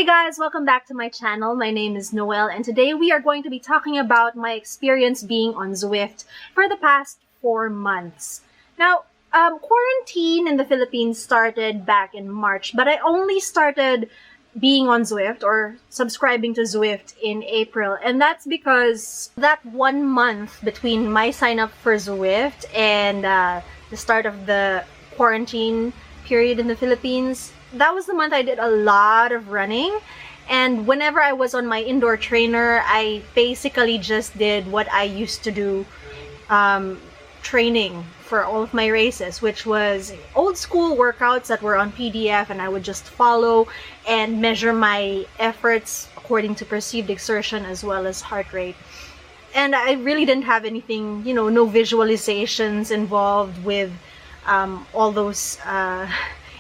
Hey guys, welcome back to my channel. My name is Noelle and today we are going to be talking about my experience being on Zwift for the past 4 months. Now, quarantine in the Philippines started back in March, but I only started being on Zwift or subscribing to Zwift in April, and that's because that 1 month between my sign up for Zwift and the start of the quarantine period in the Philippines, that was the month I did a lot of running. And whenever I was on my indoor trainer, I basically just did what I used to do, training for all of my races, which was old school workouts that were on PDF, and I would just follow and measure my efforts according to perceived exertion as well as heart rate. And I really didn't have anything, no visualizations involved with all those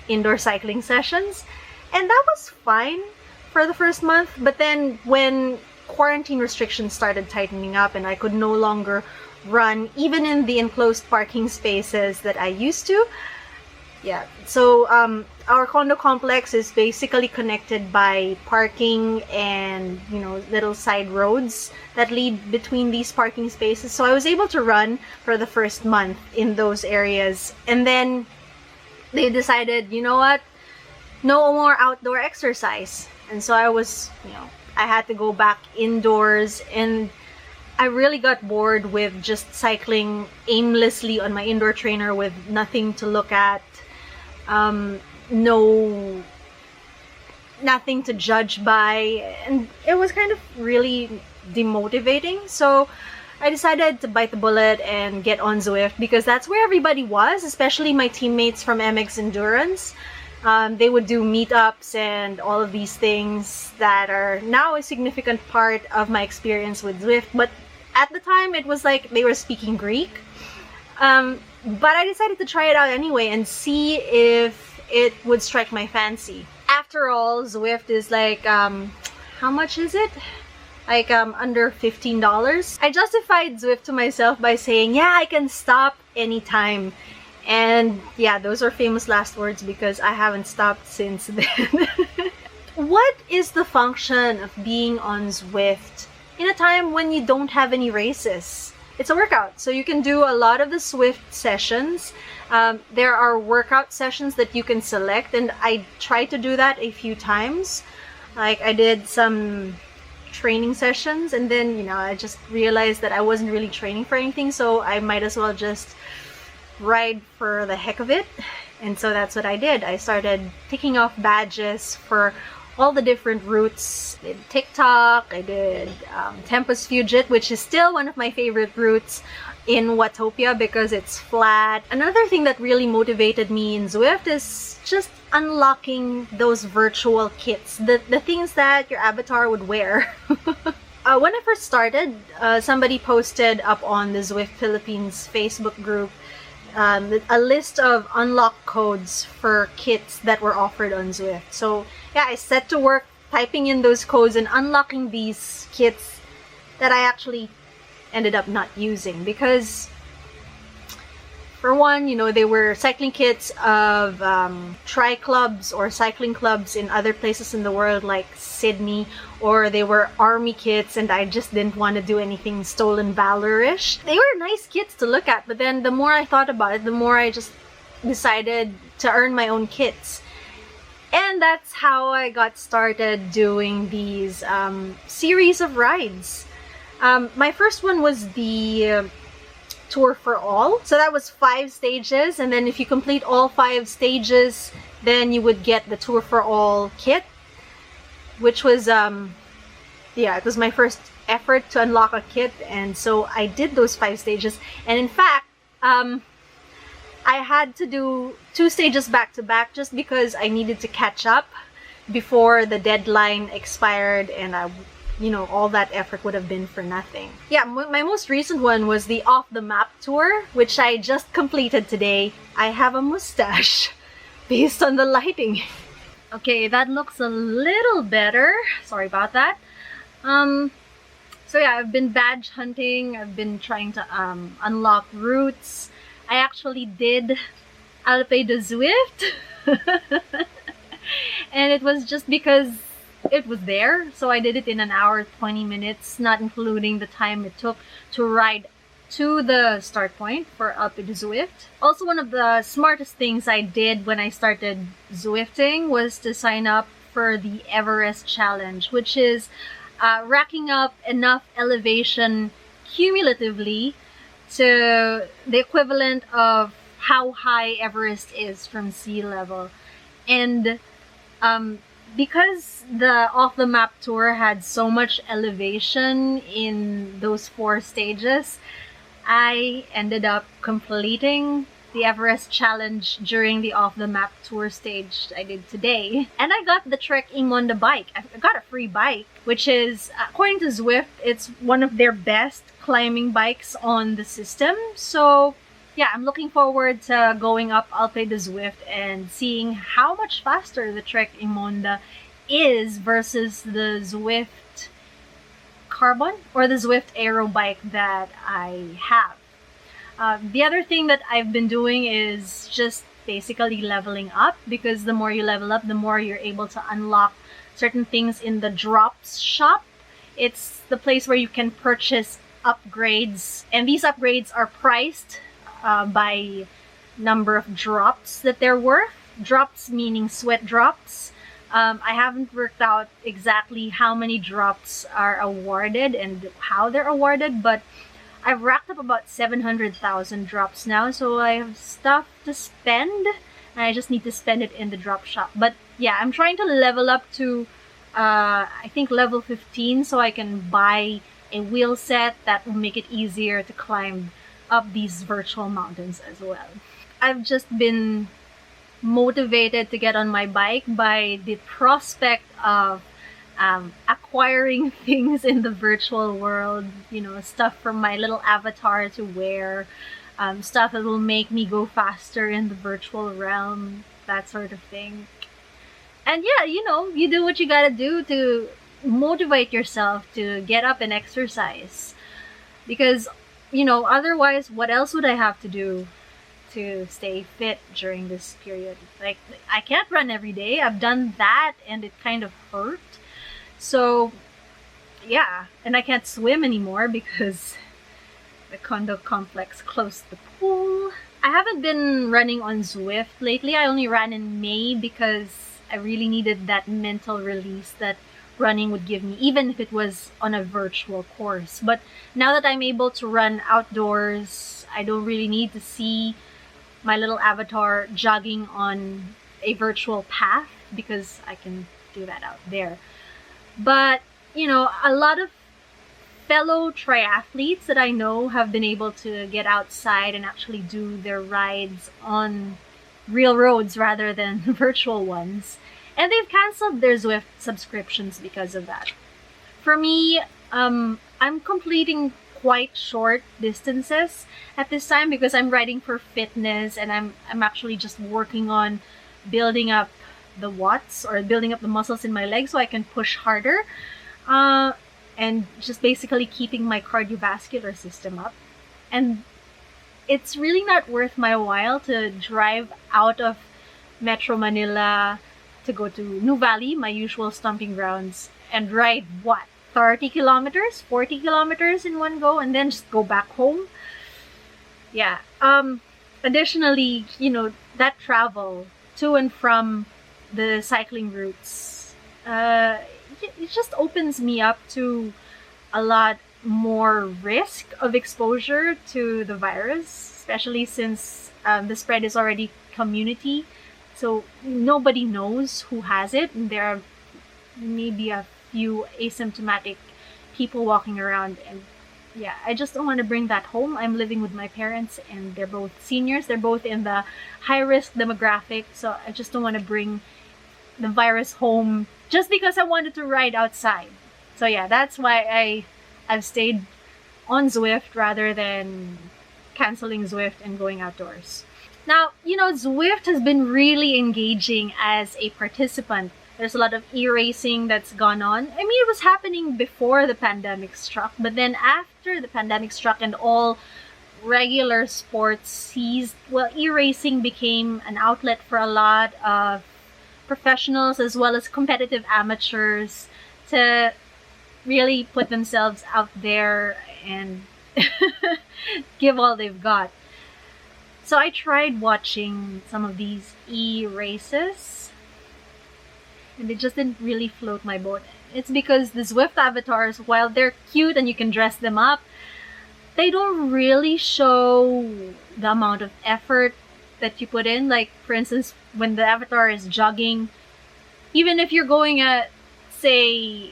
indoor cycling sessions, and that was fine for the first month. But then when quarantine restrictions started tightening up and I could no longer run even in the enclosed parking spaces that I used to, so our condo complex is basically connected by parking and little side roads that lead between these parking spaces. So I was able to run for the first month in those areas, and then they decided, you know what, no more outdoor exercise. And so I was, I had to go back indoors, and I really got bored with just cycling aimlessly on my indoor trainer with nothing to look at, nothing to judge by, and it was kind of really demotivating. So I decided to bite the bullet and get on Zwift because that's where everybody was, especially my teammates from MX Endurance. They would do meetups and all of these things that are now a significant part of my experience with Zwift. But at the time, it was like they were speaking Greek. But I decided to try it out anyway and see if it would strike my fancy. After all, Zwift is like, how much is it? Like under $15. I justified Zwift to myself by saying, yeah, I can stop anytime. And yeah, those are famous last words because I haven't stopped since then. What is the function of being on Zwift in a time when you don't have any races? It's a workout, so you can do a lot of the Zwift sessions. There are workout sessions that you can select, and I tried to do that a few times. Like I did some training sessions, and then I just realized that I wasn't really training for anything, so I might as well just ride for the heck of it. And so that's what I did. I started ticking off badges for all the different routes. I did TikTok, I did Tempus Fugit, which is still one of my favorite routes in Watopia because it's flat. Another thing that really motivated me in Zwift is just unlocking those virtual kits, the things that your avatar would wear. When I first started, somebody posted up on the Zwift Philippines Facebook group a list of unlock codes for kits that were offered on Zwift. So yeah, I set to work typing in those codes and unlocking these kits that I actually ended up not using because, for one, they were cycling kits of tri-clubs or cycling clubs in other places in the world like Sydney, or they were army kits, and I just didn't want to do anything stolen valor-ish. They were nice kits to look at, but then the more I thought about it, the more I just decided to earn my own kits. And that's how I got started doing these series of rides. My first one was the Tour for All. So that was 5 stages, and then if you complete all 5 stages, then you would get the Tour for All kit, which was it was my first effort to unlock a kit. And so I did those 5 stages, and in fact I had to do 2 stages back to back just because I needed to catch up before the deadline expired, and all that effort would have been for nothing. Yeah, my most recent one was the Off the Map tour, which I just completed today. I have a mustache based on the lighting. Okay, that looks a little better. Sorry about that. So yeah, I've been badge hunting. I've been trying to unlock routes. I actually did Alpe de Zwift. And it was just because it was there. So I did it in an hour, 20 minutes, not including the time it took to ride to the start point for Alpe de Zwift. Also, one of the smartest things I did when I started Zwifting was to sign up for the Everest Challenge, which is racking up enough elevation cumulatively to the equivalent of how high Everest is from sea level. And because the Off the Map tour had so much elevation in those 4 stages, I ended up completing the Everest Challenge during the Off the Map tour stage I did today. And I got the Trek Imonda bike. I got a free bike, which is, according to Zwift, it's one of their best climbing bikes on the system. So yeah, I'm looking forward to going up Alpe de Zwift and seeing how much faster the Trek Imonda is versus the Zwift Carbon or the Zwift Aero bike that I have. The other thing that I've been doing is just basically leveling up, because the more you level up, the more you're able to unlock certain things in the drops shop. It's the place where you can purchase upgrades, and these upgrades are priced by number of drops that they're worth. Drops meaning sweat drops. I haven't worked out exactly how many drops are awarded and how they're awarded, but I've racked up about 700,000 drops now, so I have stuff to spend, and I just need to spend it in the drop shop. But yeah, I'm trying to level up to, I think level 15, so I can buy a wheel set that will make it easier to climb up these virtual mountains as well. I've just been motivated to get on my bike by the prospect of acquiring things in the virtual world, you know, stuff from my little avatar to wear, stuff that will make me go faster in the virtual realm, that sort of thing. And yeah, you know, you do what you gotta do to motivate yourself to get up and exercise, because, you know, otherwise what else would I have to do to stay fit during this period? Like, I can't run every day. I've done that and it kind of hurt. So yeah, and I can't swim anymore because the condo complex closed the pool. I haven't been running on Zwift lately. I only ran in May because I really needed that mental release that running would give me, even if it was on a virtual course. But now that I'm able to run outdoors, I don't really need to see my little avatar jogging on a virtual path, because I can do that out there. But, you know, a lot of fellow triathletes that I know have been able to get outside and actually do their rides on real roads rather than virtual ones. And they've canceled their Zwift subscriptions because of that. For me, I'm completing quite short distances at this time because I'm riding for fitness, and I'm actually just working on building up the watts, or building up the muscles in my legs so I can push harder, and just basically keeping my cardiovascular system up. And it's really not worth my while to drive out of Metro Manila to go to New Valley, my usual stomping grounds, and ride what, 30 kilometers, 40 kilometers in one go, and then just go back home. Yeah. Additionally, you know, that travel to and from the cycling routes, it just opens me up to a lot more risk of exposure to the virus, especially since the spread is already community. So nobody knows who has it, and there are maybe a few asymptomatic people walking around. And yeah, I just don't want to bring that home. I'm living with my parents, and they're both seniors. They're both in the high-risk demographic, so I just don't want to bring the virus home just because I wanted to ride outside. So yeah, that's why I've stayed on Zwift rather than canceling Zwift and going outdoors. Now, you know, Zwift has been really engaging as a participant. There's a lot of e-racing that's gone on. I mean, it was happening before the pandemic struck, but then after the pandemic struck and all regular sports ceased, well, e-racing became an outlet for a lot of professionals as well as competitive amateurs to really put themselves out there and give all they've got. So I tried watching some of these e-races and it just didn't really float my boat. It's because the Zwift avatars, while they're cute and you can dress them up, they don't really show the amount of effort that you put in. Like, for instance, when the avatar is jogging, even if you're going at, say,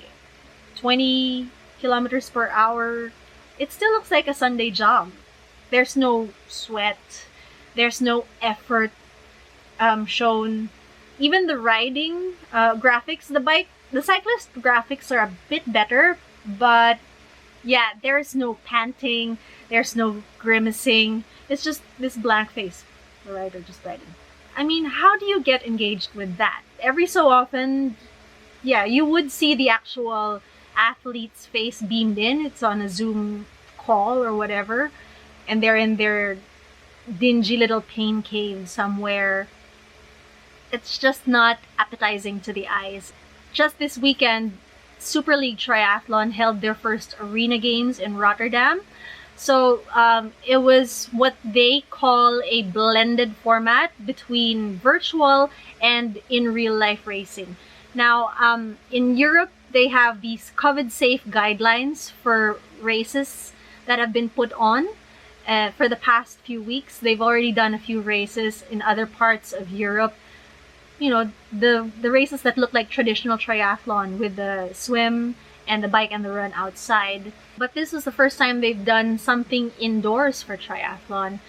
20 kilometers per hour, it still looks like a Sunday jog. There's no sweat. There's no effort shown. Even the riding graphics, the cyclist graphics are a bit better, but yeah, there's no panting, there's no grimacing. It's just this blank face, the rider just riding. I mean, how do you get engaged with that? Every so often, yeah, you would see the actual athlete's face beamed in. It's on a Zoom call or whatever, and they're in their dingy little pain cave somewhere. It's just not appetizing to the eyes. Just this weekend, Super League Triathlon held their first arena games in Rotterdam. So it was what they call a blended format between virtual and in real life racing. Now, in Europe, they have these COVID-safe guidelines for races that have been put on for the past few weeks. They've already done a few races in other parts of Europe. You know, the races that look like traditional triathlon with the swim and the bike and the run outside. But this was the first time they've done something indoors for triathlon.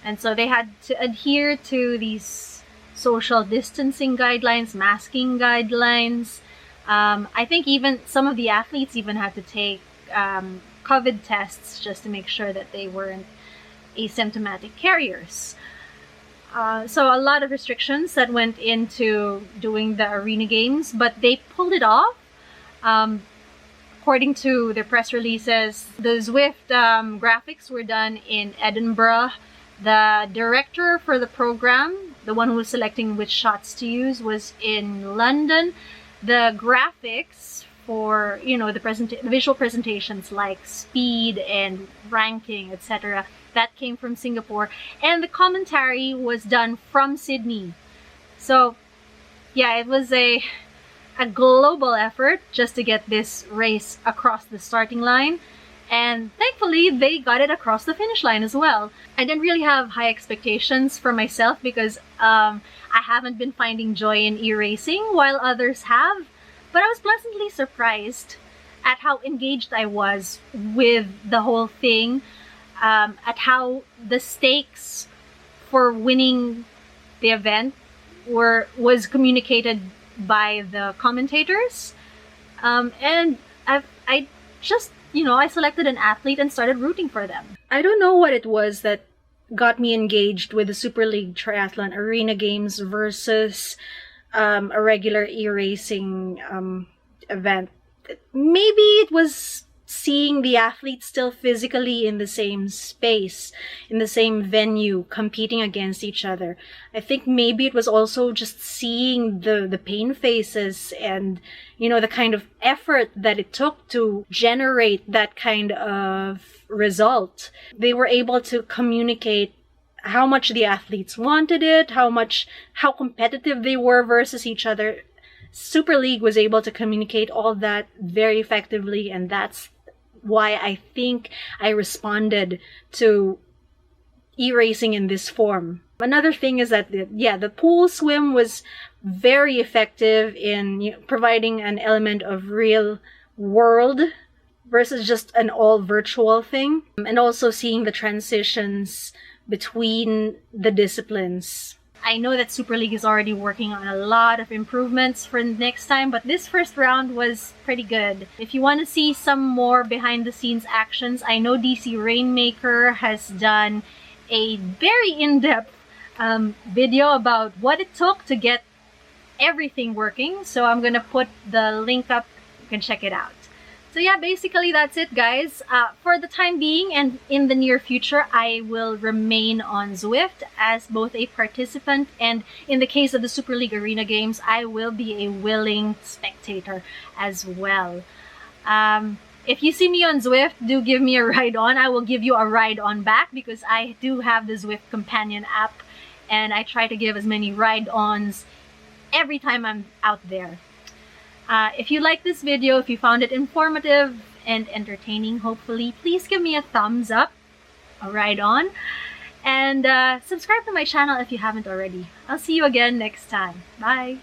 And so they had to adhere to these social distancing guidelines, masking guidelines. I think even some of the athletes even had to take COVID tests just to make sure that they weren't asymptomatic carriers. So a lot of restrictions that went into doing the arena games, but they pulled it off. According to their press releases, the Zwift graphics were done in Edinburgh. The director for the program, the one who was selecting which shots to use, was in London. The graphics for, you know, the visual presentations like speed and ranking, etc., that came from Singapore, and the commentary was done from Sydney. So yeah, it was a global effort just to get this race across the starting line, and thankfully they got it across the finish line as well. I didn't really have high expectations for myself because I haven't been finding joy in e-racing while others have, but I was pleasantly surprised at how engaged I was with the whole thing. At how the stakes for winning the event was communicated by the commentators, and I just, you know, I selected an athlete and started rooting for them. I don't know what it was that got me engaged with the Super League Triathlon Arena Games versus a regular e-racing event. Maybe it was seeing the athletes still physically in the same space, in the same venue, competing against each other. I think maybe it was also just seeing the pain faces and, you know, the kind of effort that it took to generate that kind of result. They were able to communicate how much the athletes wanted it, how competitive they were versus each other. Super League was able to communicate all that very effectively, and that's why I think I responded to e-racing in this form. Another thing is that the pool swim was very effective in, you know, providing an element of real world versus just an all virtual thing, and also seeing the transitions between the disciplines. I know that Super League is already working on a lot of improvements for next time, but this first round was pretty good. If you want to see some more behind the scenes actions, I know DC Rainmaker has done a very in-depth video about what it took to get everything working. So I'm gonna put the link up, you can check it out. So yeah, basically that's it, guys. For the time being and in the near future, I will remain on Zwift as both a participant, and in the case of the Super League Arena Games, I will be a willing spectator as well. If you see me on Zwift, do give me a ride on. I will give you a ride on back because I do have the Zwift companion app, and I try to give as many ride-ons every time I'm out there. If you like this video, if you found it informative and entertaining, hopefully, please give me a thumbs up, a ride on, and subscribe to my channel if you haven't already. I'll see you again next time. Bye!